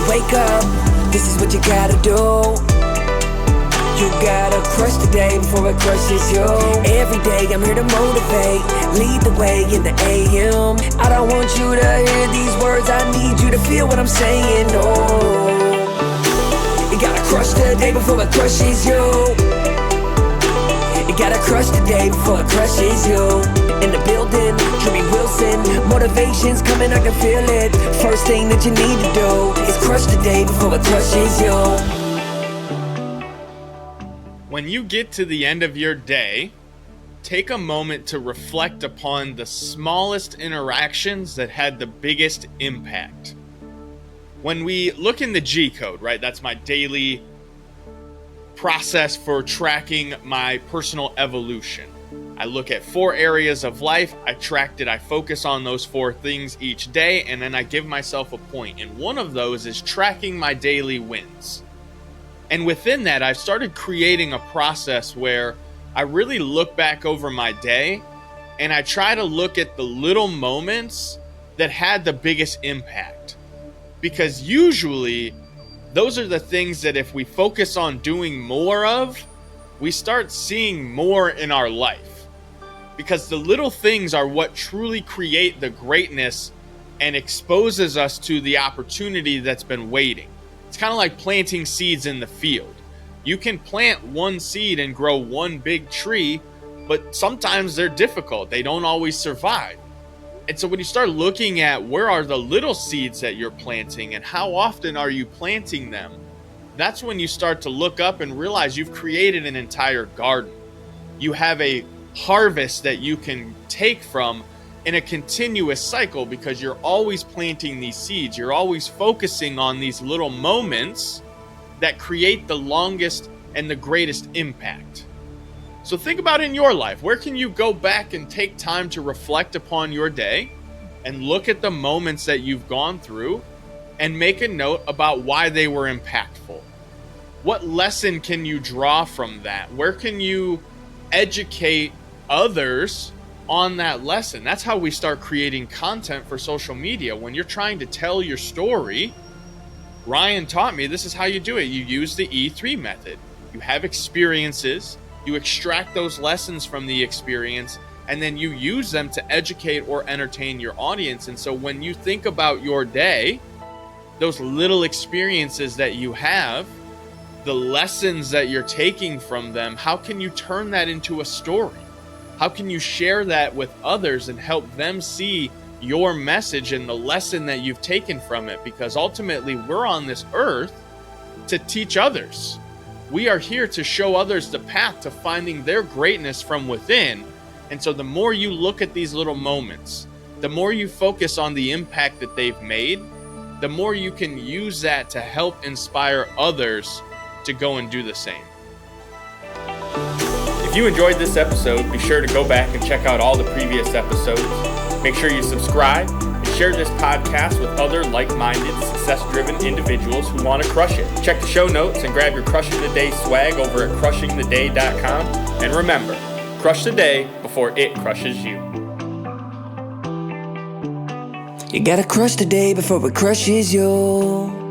wake up, this is what you gotta do. You gotta crush the day before it crushes you. Every day I'm here to motivate, lead the way in the AM. I don't want you to hear these words, I need you to feel what I'm saying. Oh, you gotta crush the day before it crushes you. You gotta crush the day before it crushes you. In the building, Drewbie Wilson, motivation's coming, I can feel it. First thing that you need to do is crush the day before it crushes you. When you get to the end of your day, take a moment to reflect upon the smallest interactions that had the biggest impact. When we look in the G code, right, that's my daily process for tracking my personal evolution. I look at 4 areas of life, I tracked it, I focus on those 4 things each day, and then I give myself a point. And one of those is tracking my daily wins. And within that, I've started creating a process where I really look back over my day and I try to look at the little moments that had the biggest impact. Because usually, those are the things that if we focus on doing more of, we start seeing more in our life. Because the little things are what truly create the greatness and exposes us to the opportunity that's been waiting. It's kind of like planting seeds in the field. You can plant one seed and grow one big tree, but sometimes they're difficult. They don't always survive. And so when you start looking at where are the little seeds that you're planting and how often are you planting them, that's when you start to look up and realize you've created an entire garden. You have a harvest that you can take from in a continuous cycle because you're always planting these seeds. You're always focusing on these little moments that create the longest and the greatest impact. So think about in your life, where can you go back and take time to reflect upon your day and look at the moments that you've gone through and make a note about why they were impactful? What lesson can you draw from that? Where can you educate others on that lesson? That's how we start creating content for social media. When you're trying to tell your story, Ryan taught me this is how you do it. You use the E3 method. You have experiences, you extract those lessons from the experience, and then you use them to educate or entertain your audience. And so when you think about your day, those little experiences that you have, the lessons that you're taking from them, how can you turn that into a story? How can you share that with others and help them see your message and the lesson that you've taken from it? Because ultimately, we're on this earth to teach others. We are here to show others the path to finding their greatness from within. And so the more you look at these little moments, the more you focus on the impact that they've made, the more you can use that to help inspire others to go and do the same. If you enjoyed this episode, be sure to go back and check out all the previous episodes. Make sure you subscribe and share this podcast with other like-minded, success-driven individuals who want to crush it. Check the show notes and grab your Crushing the Day swag over at crushingtheday.com. And remember, crush the day before it crushes you. You gotta crush the day before it crushes you.